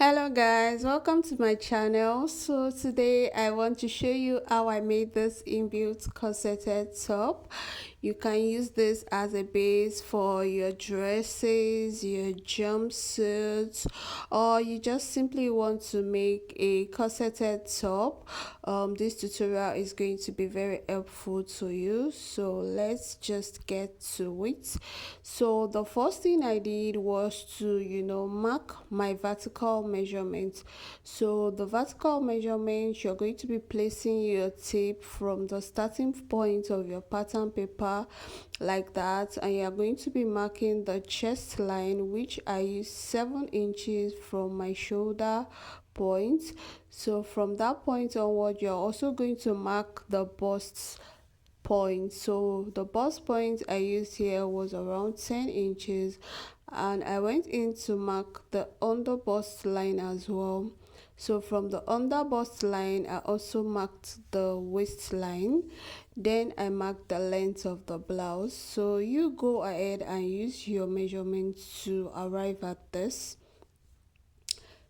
Hello guys, welcome to my channel. So today I want to show you how I made this inbuilt corseted top. You can use this as a base for your dresses, your jumpsuits, or you just simply want to make a corseted top. This tutorial is going to be very helpful to you. So let's just get to it. So the first thing I did was to mark my vertical measurement. So the vertical measurement, you're going to be placing your tape from the starting point of your pattern paper like that, and you're going to be marking the chest line, which I use 7 inches from my shoulder point. So from that point onward, you're also going to mark the bust point. So the bust point I used here was around 10 inches, and I went in to mark the under bust line as well. So from the under bust line, I also marked the waistline. Then I marked the length of the blouse. So you go ahead and use your measurements to arrive at this.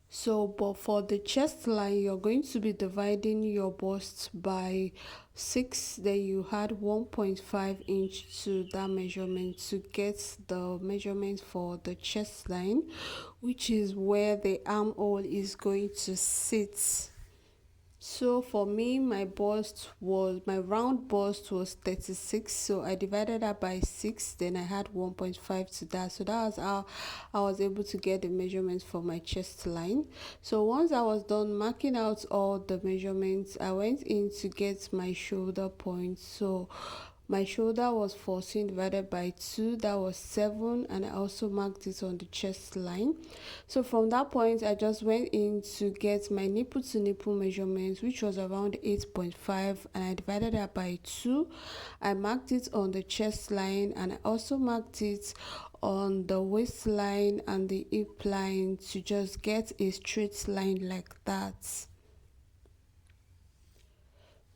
So but for the chest line, you're going to be dividing your bust by 6, then you add 1.5 inch to that measurement to get the measurement for the chest line, which is where the armhole is going to sit. So for me, my round bust was 36, so I divided that by 6, then I had 1.5 to that. So that was how I was able to get the measurements for my chest line. So once I was done marking out all the measurements, I went in to get my shoulder point. So my shoulder was 14 divided by 2, that was 7, and I also marked it on the chest line. So from that point, I just went in to get my nipple to nipple measurement, which was around 8.5, and I divided that by 2. I marked it on the chest line, and I also marked it on the waistline and the hip line to just get a straight line like that.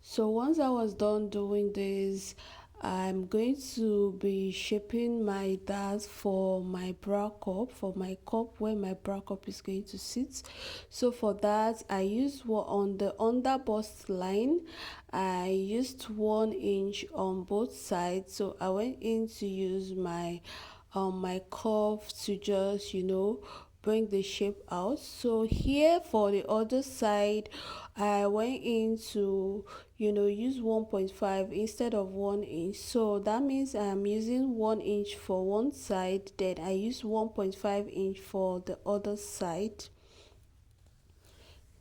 So once I was done doing this, I'm going to be shaping my dart for my bra cup, for my cup where my bra cup is going to sit. So for that, I used on the under bust line, I used 1 inch on both sides. So I went in to use my curve to just bring the shape out. So here for the other side, I went into use 1.5 instead of 1 inch. So that means I'm using 1 inch for one side, then I use 1.5 inch for the other side.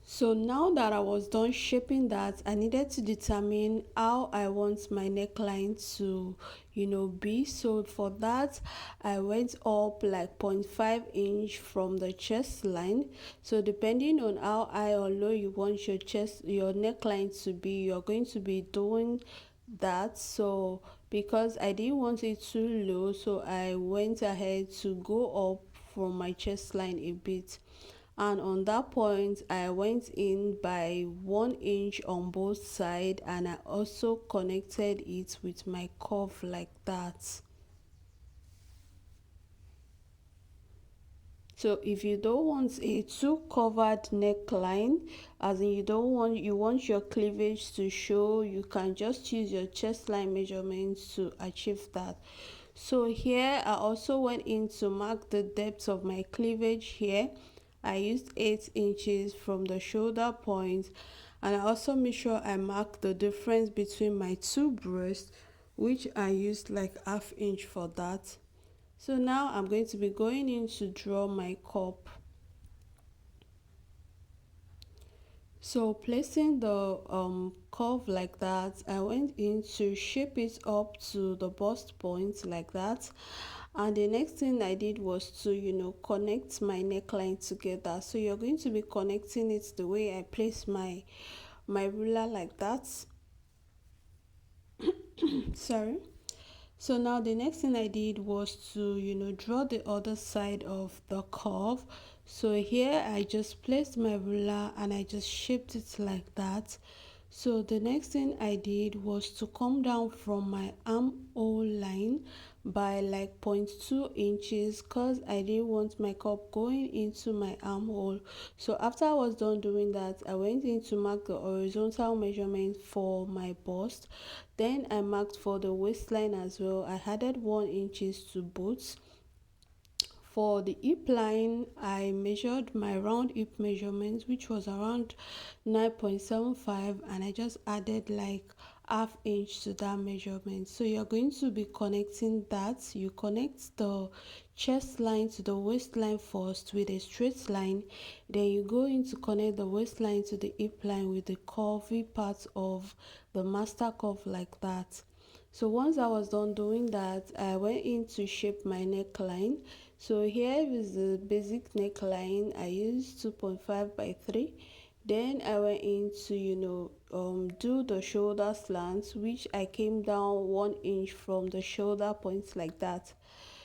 So now that I was done shaping that, I needed to determine how I want my neckline to be. So for that, I went up like 0.5 inch from the chest line. So depending on how high or low you want your neckline to be, you're going to be doing that. So because I didn't want it too low, so I went ahead to go up from my chest line a bit, and on that point I went in by 1 inch on both sides, and I also connected it with my curve like that. So if you don't want a too covered neckline, as in you want your cleavage to show, you can just use your chest line measurements to achieve that. So here I also went in to mark the depth of my cleavage. Here I used 8 inches from the shoulder point, and I also made sure I mark the difference between my two breasts, which I used like ½ inch for that. So now I'm going to be going in to draw my cup. So placing the curve like that, I went in to shape it up to the bust point like that. And the next thing I did was to connect my neckline together. So you're going to be connecting it the way I place my ruler like that. Sorry. So now the next thing I did was to draw the other side of the curve. So here I just placed my ruler and I just shaped it like that. So the next thing I did was to come down from my armhole line by like 0.2 inches because I didn't want my cup going into my armhole. So after I was done doing that, I went in to mark the horizontal measurement for my bust. Then I marked for the waistline as well. I added 1 inches to both. For the hip line, I measured my round hip measurement, which was around 9.75, and I just added like half inch to that measurement. So you're going to be connecting that. You connect the chest line to the waistline first with a straight line, then you go in to connect the waistline to the hip line with the curvy part of the master curve like that. So once I was done doing that, I went in to shape my neckline. So here is the basic neckline. I used 2.5 by 3. Then I went in to do the shoulder slants, which I came down 1 inch from the shoulder points like that.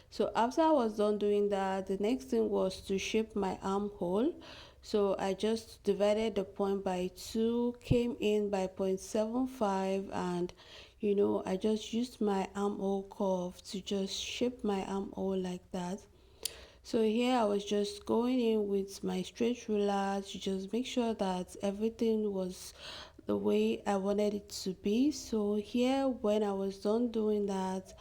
So after I was done doing that, the next thing was to shape my armhole. So I just divided the point by 2, came in by 0.75, and I just used my armhole curve to just shape my armhole like that. So here I was just going in with my straight ruler to just make sure that everything was the way I wanted it to be. So here when I was done doing that,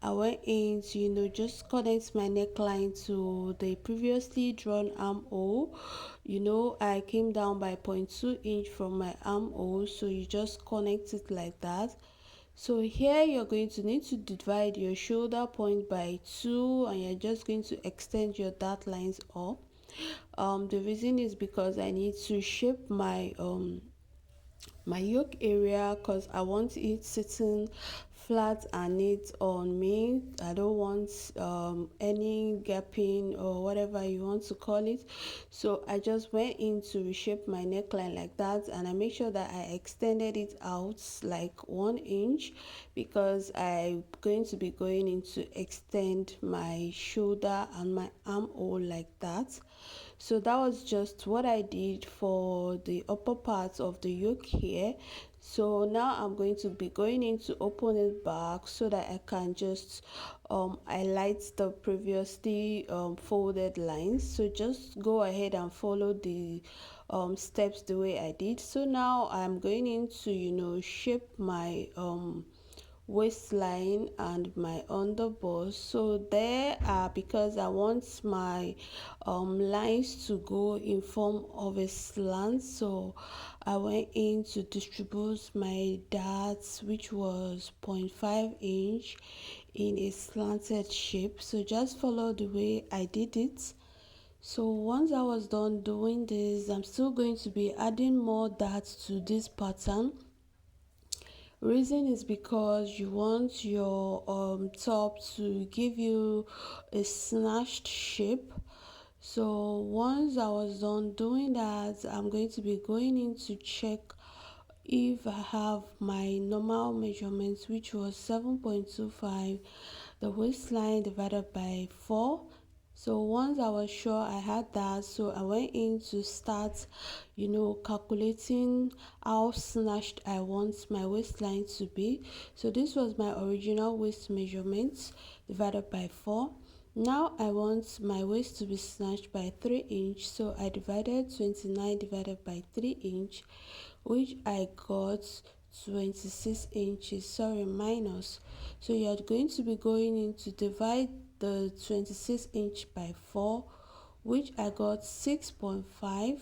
I went in to just connect my neckline to the previously drawn armhole. I came down by 0.2 inch from my armhole, so you just connect it like that. So here you're going to need to divide your shoulder point by 2, and you're just going to extend your dart lines up. The reason is because I need to shape my yoke area, because I want it sitting flat and neat on me. I don't want any gapping or whatever you want to call it. So I just went in to reshape my neckline like that, and I make sure that I extended it out like 1 inch, because I'm going to be going in to extend my shoulder and my armhole like that. So that was just what I did for the upper part of the yoke here. So now I'm going to be going in to open it back so that I can just highlight the previously folded lines. So just go ahead and follow the steps the way I did. So now I'm going in to shape my waistline and my underbust. So there are, because I want my lines to go in form of a slant, so I went in to distribute my darts, which was 0.5 inch, in a slanted shape. So just follow the way I did it. So once I was done doing this, I'm still going to be adding more darts to this pattern. Reason is because you want your top to give you a snatched shape. So once I was done doing that, I'm going to be going in to check if I have my normal measurements, which was 7.25, the waistline divided by 4. So once I was sure I had that, so I went in to start calculating how snatched I want my waistline to be. So this was my original waist measurements divided by 4. Now I want my waist to be snatched by 3 inch, so I divided 29 divided by 3 inch, which I got 26 inches, sorry, minus. So you're going to be going in to divide the 26 inch by 4, which I got 6.5.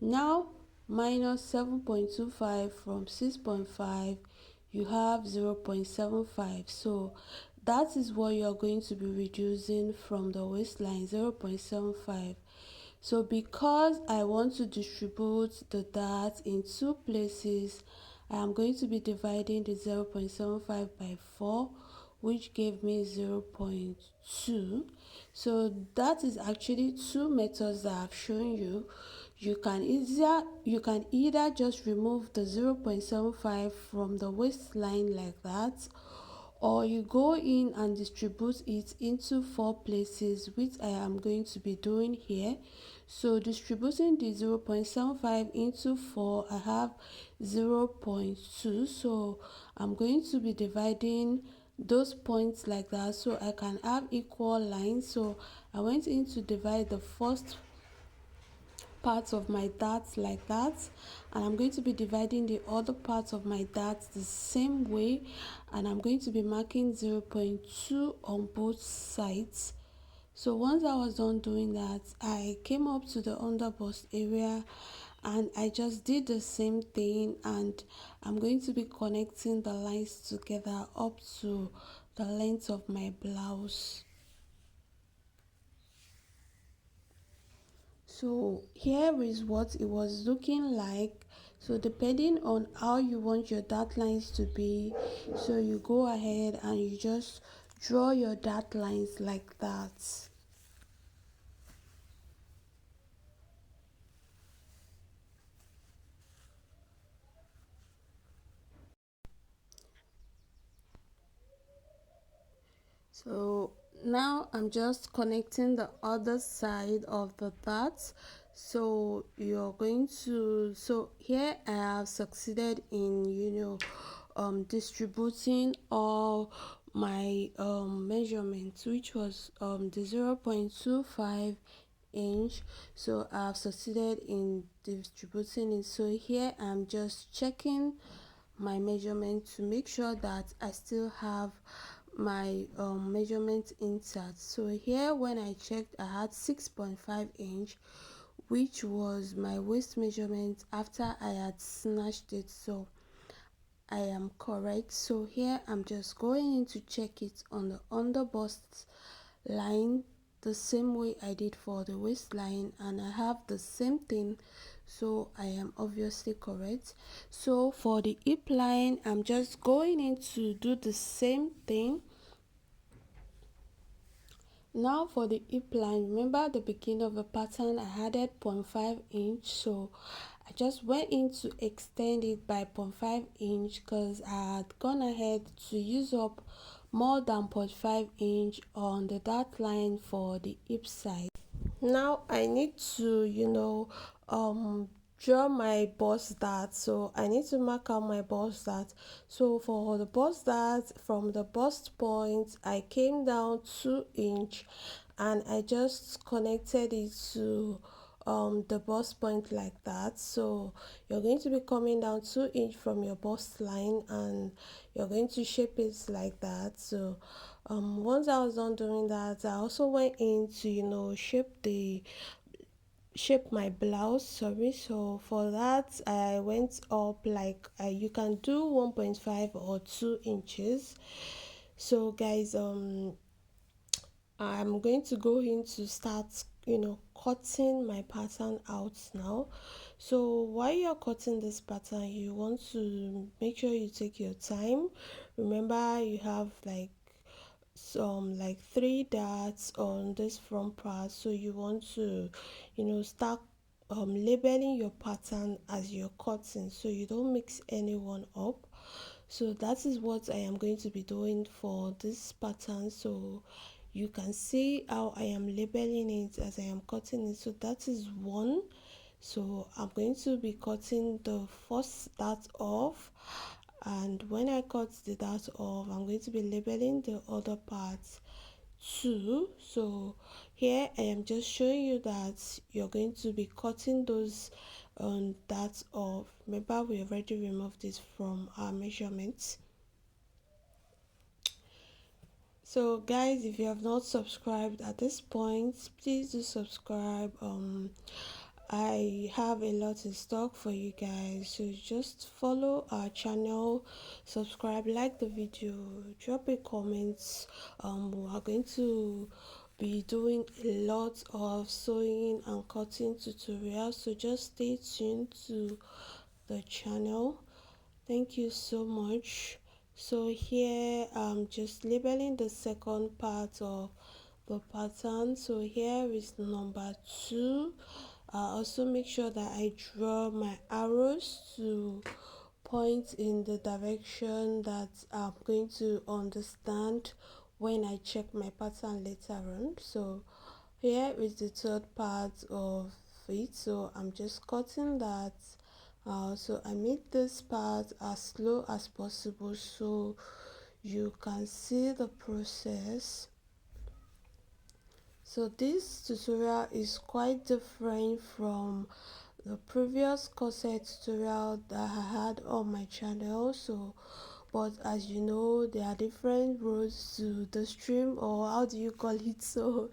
Now minus 7.25 from 6.5, you have 0.75. So that is what you're going to be reducing from the waistline, 0.75. So because I want to distribute the dart in 2 places, I am going to be dividing the 0.75 by 4, which gave me 0.2. So that is actually 2 methods that I've shown you. You can either just remove the 0.75 from the waistline like that, or you go in and distribute it into 4 places, which I am going to be doing here. So distributing the 0.75 into 4, I have 0.2. So I'm going to be dividing those points like that so I can have equal lines. So I went in to divide the first parts of my darts like that, and I'm going to be dividing the other parts of my darts the same way, and I'm going to be marking 0.2 on both sides. So once I was done doing that, I came up to the underbust area and I just did the same thing, and I'm going to be connecting the lines together up to the length of my blouse. So here is what it was looking like. So depending on how you want your dart lines to be, so you go ahead and you just draw your dart lines like that. So now I'm just connecting the other side of the dart. So you're going to, so here I have succeeded in, distributing all my measurements, which was the 0.25 inch. So I've succeeded in distributing it. So here I'm just checking my measurement to make sure that I still have my measurement intact. So here when I checked, I had 6.5 inch, which was my waist measurement after I had snatched it. So I am correct. So here I'm just going in to check it on the underbust line the same way I did for the waistline, and I have the same thing, so I am obviously correct. So for the hip line, I'm just going in to do the same thing. Now for the hip line, remember at the beginning of the pattern I added 0.5 inch, so I just went in to extend it by 0.5 inch because I had gone ahead to use up more than 0.5 inch on the dart line for the hip side. Now I need to, draw my bust dart. So I need to mark out my bust dart. So for the bust dart, from the bust point, I came down 2 inch and I just connected it to the bust point like that. So you're going to be coming down 2 inch from your bust line and you're going to shape it like that. So once I was done doing that, I also went in to shape my blouse, sorry. So for that I went up like you can do 1.5 or 2 inches. So guys, I'm going to go in to start cutting my pattern out now. So while you're cutting this pattern, you want to make sure you take your time. Remember, you have like some like 3 dots on this front part, so you want to start labeling your pattern as you're cutting so you don't mix anyone up. So that is what I am going to be doing for this pattern. So you can see how I am labeling it as I am cutting it. So that is one. So I'm going to be cutting the first dart off, and when I cut the dart off, I'm going to be labeling the other parts too. So here I am just showing you that you're going to be cutting those darts off. Remember, we already removed this from our measurements. So guys, if you have not subscribed at this point, please do subscribe. I have a lot in stock for you guys, so just follow our channel, subscribe, like the video, drop a comment. We are going to be doing a lot of sewing and cutting tutorials, so just stay tuned to the channel. Thank you so much. So here I'm just labeling the second part of the pattern. So here is number 2. Also make sure that I draw my arrows to point in the direction that I'm going to understand when I check my pattern later on. So Here is the third part of it, so I'm just cutting that. So I made this part as slow as possible so you can see the process. So this tutorial is quite different from the previous corset tutorial that I had on my channel. So but as you know, there are different roads to the stream, or how do you call it? So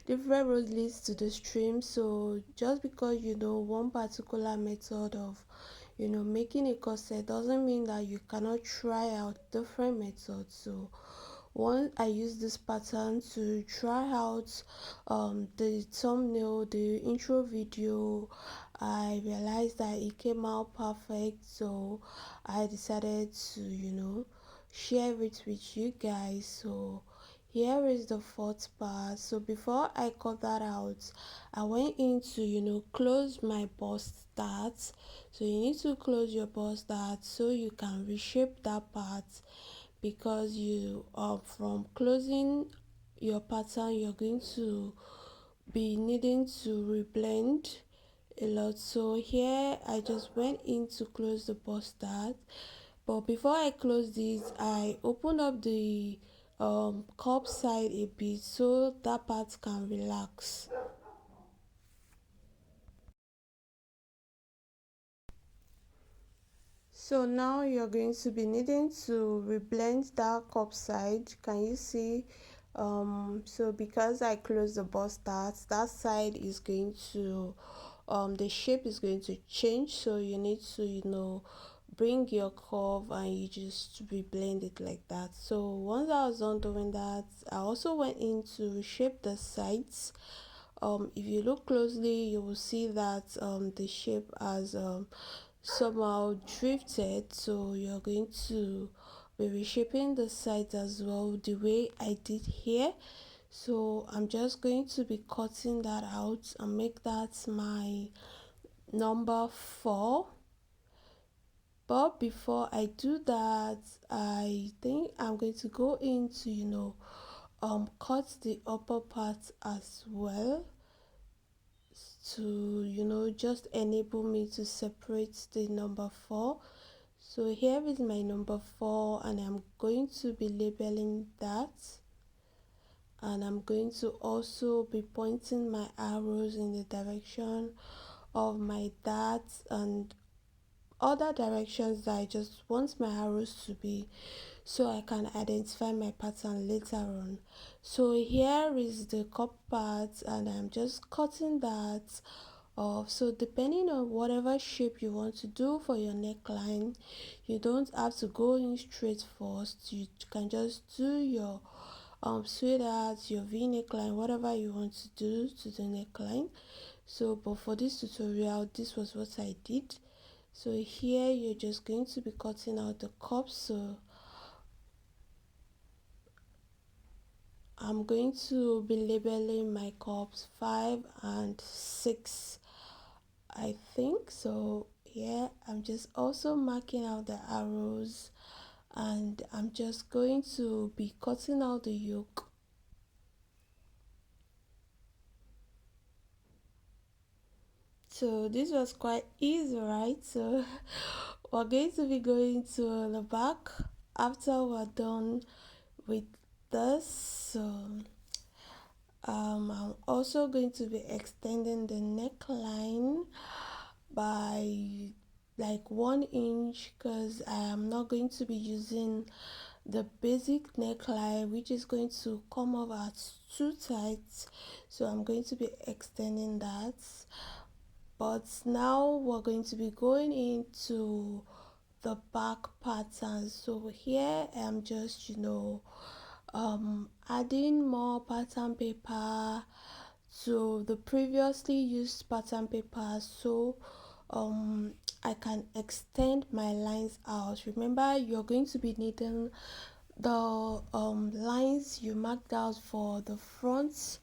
different roads leads to the stream. So just because you know one particular method of making a corset doesn't mean that you cannot try out different methods. So once I used this pattern to try out the thumbnail, the intro video, I realized that it came out perfect, so I decided to share it with you guys. So here is the fourth part. So before I cut that out, I went in to close my bust start. So you need to close your bust start so you can reshape that part, because you from closing your pattern you're going to be needing to reblend a lot. So here I just went in to close the bust start, but before I close this I opened up the cup side a bit so that part can relax. So now you're going to be needing to reblend that cup side. Can you see? So because I closed the bust start, that side is going to the shape is going to change, so you need to bring your curve and you just reblend it like that. So once I was done doing that, I also went in to reshape the sides. If you look closely you will see that the shape has somehow drifted, so you're going to be reshaping the sides as well the way I did here. So I'm just going to be cutting that out and make that my number 4. But before I do that, I think I'm going to go into cut the upper part as well, to just enable me to separate the number 4. So here is my number 4 and I'm going to be labeling that, and I'm going to also be pointing my arrows in the direction of my darts and other directions that I just want my arrows to be, so I can identify my pattern later on. So here is the cup part and I'm just cutting that off. So depending on whatever shape you want to do for your neckline, you don't have to go in straight first. You can just do your sweater, your v neckline, whatever you want to do to the neckline. So but for this tutorial this was what I did. So here you're just going to be cutting out the cup. So I'm going to be labeling my cups 5 and 6, I think. So yeah, I'm just also marking out the arrows and I'm just going to be cutting out the yoke. So this was quite easy, right? So we're going to be going to the back after we're done with this. So I'm also going to be extending the neckline by like 1 inch, because I am not going to be using the basic neckline which is going to come off at too tight, so I'm going to be extending that. But now we're going to be going into the back pattern. So here I'm just adding more pattern paper to the previously used pattern paper, so I can extend my lines out. Remember, you're going to be needing the lines you marked out for the front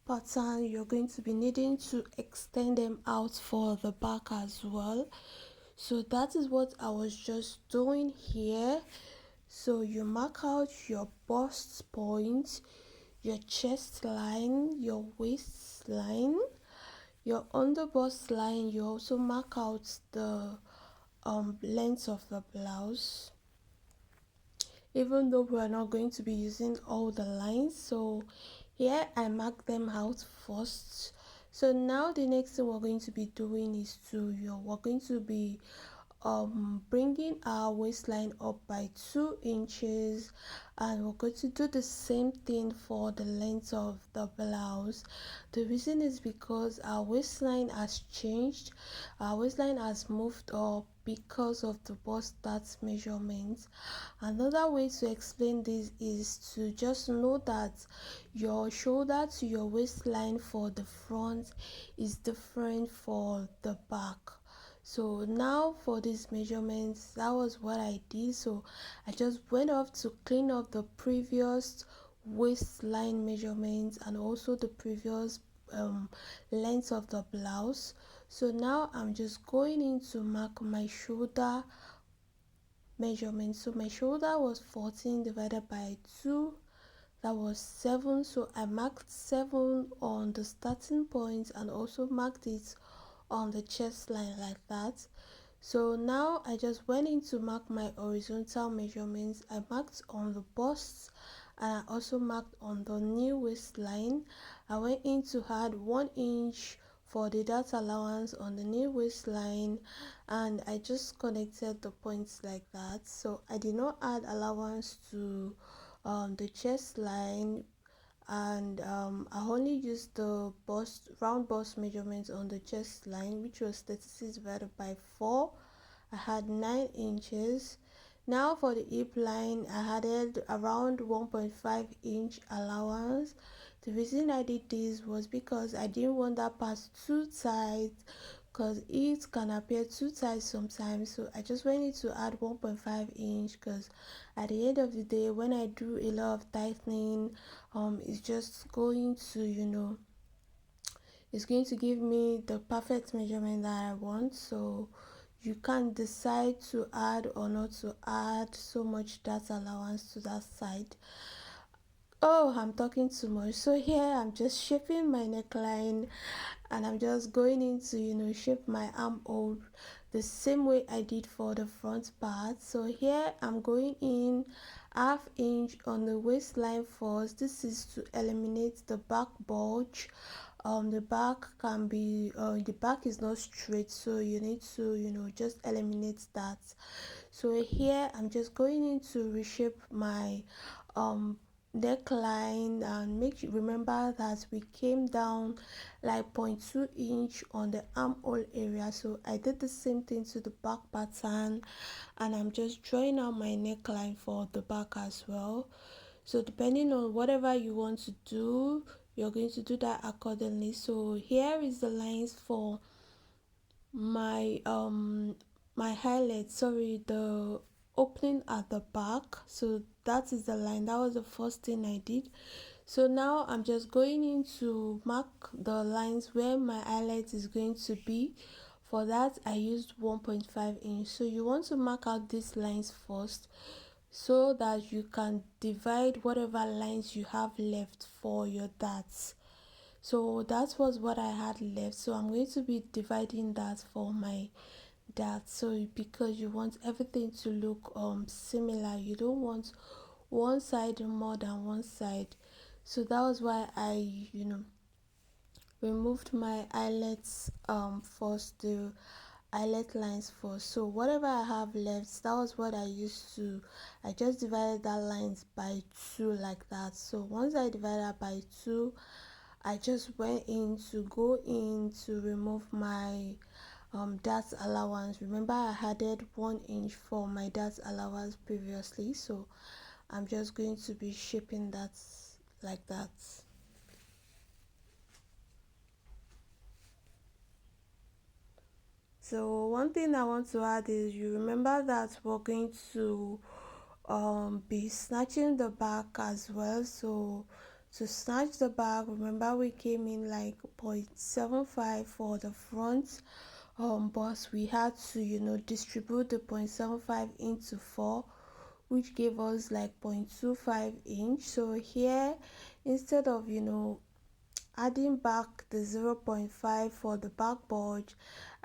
pattern, you're going to be needing to extend them out for the back as well. So that is what I was just doing here. So you mark out your bust point, your chest line, your waist line, your underbust line. You also mark out the length of the blouse, even though we are not going to be using all the lines. So here I mark them out first. So now the next thing we're going to be doing is we're going to be bringing our waistline up by 2 inches, and we're going to do the same thing for the length of the blouse. The reason is because our waistline has changed, our waistline has moved up because of the bust dart measurements. Another way to explain this is to just know that your shoulder to your waistline for the front is different for the back. So now for these measurements, that was what I did. So I just went off to clean up the previous waistline measurements and also the previous length of the blouse. So now I'm just going in to mark my shoulder measurement. So my shoulder was 14 divided by 2, that was 7. So I marked 7 on the starting point and also marked it on the chest line like that. So now I just went in to mark my horizontal measurements. I marked on the bust and I also marked on the new waistline. I went in to add 1 inch for the dart allowance on the new waistline, and I just connected the points like that. So I did not add allowance to the chest line, and I only used the round bust measurements on the chest line, which was 36 divided by 4. I had 9 inches. Now for the hip line, I added around 1.5 inch allowance. The reason I did this was because I didn't want that part too tight, because it can appear too tight sometimes. So I just wanted to add 1.5 inch, because at the end of the day, when I do a lot of tightening, it's just going to, it's going to give me the perfect measurement that I want. So you can't decide to add or not to add so much data allowance to that side. Oh, I'm talking too much. So here I'm just shaping my neckline, and I'm just going into shape my armhole the same way I did for the front part. So here I'm going in ½ inch on the waistline first. This is to eliminate the back bulge. The back is not straight, so you need to just eliminate that. So here I'm just going in to reshape my neckline, and remember that we came down like 0.2 inch on the armhole area. So I did the same thing to the back pattern, and I'm just drawing out my neckline for the back as well. So depending on whatever you want to do, you're going to do that accordingly. So here is the lines for my highlight, sorry, the opening at the back. So that is the line. That was the first thing I did. So now I'm just going in to mark the lines where my highlight is going to be. For that I used 1.5 inch. So you want to mark out these lines first, so that you can divide whatever lines you have left for your darts. So that was what I had left, so I'm going to be dividing that for my dart. So because you want everything to look similar, you don't want one side more than one side. So that was why I removed my eyelets first, the eyelet lines first. So whatever I have left, that was what I used to, I just divided that lines by 2 like that. So once I divided by 2, I just went in to remove my dart allowance. Remember I added 1 inch for my dart allowance previously, so I'm just going to be shaping that like that. So one thing I want to add is, you remember that we're going to be snatching the back as well. So to snatch the back, remember we came in like 0.75 for the front, but we had to distribute the 0.75 into 4, which gave us like 0.25 inch. So here, instead of adding back the 0.5 for the backboard,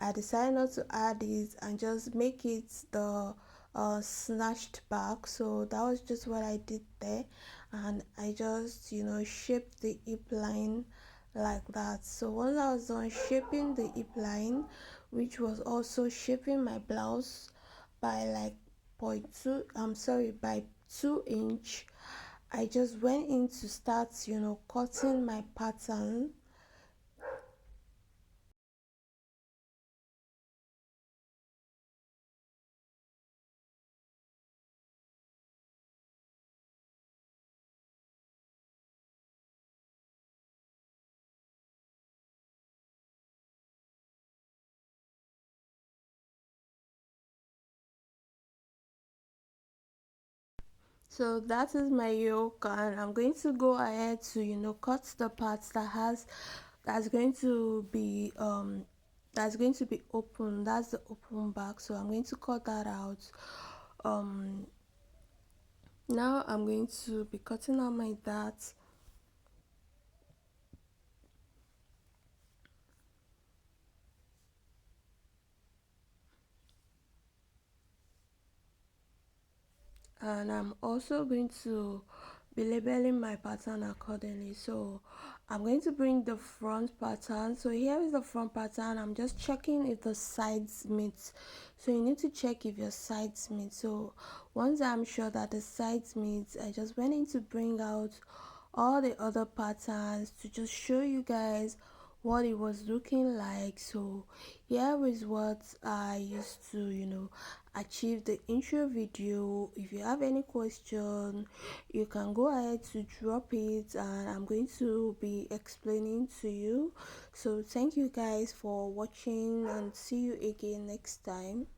I decided not to add it and just make it the snatched back. So that was just what I did there, and I just shaped the hip line like that. So once I was done shaping the hip line, which was also shaping my blouse by like point two I'm sorry by 2 inch, I just went in to start cutting my pattern. So that is my yoke, and I'm going to go ahead to cut the parts that's going to be open. That's the open back, so I'm going to cut that out. um Now I'm going to be cutting out my dart. And I'm also going to be labeling my pattern accordingly. So I'm going to bring the front pattern. So here is the front pattern. I'm just checking if the sides meet. So you need to check if your sides meet. So once I'm sure that the sides meet, I just went in to bring out all the other patterns to just show you guys what it was looking like. So here is what I used to achieve the intro video. If you have any question, you can go ahead to drop it, and I'm going to be explaining to you. So thank you guys for watching, and see you again next time.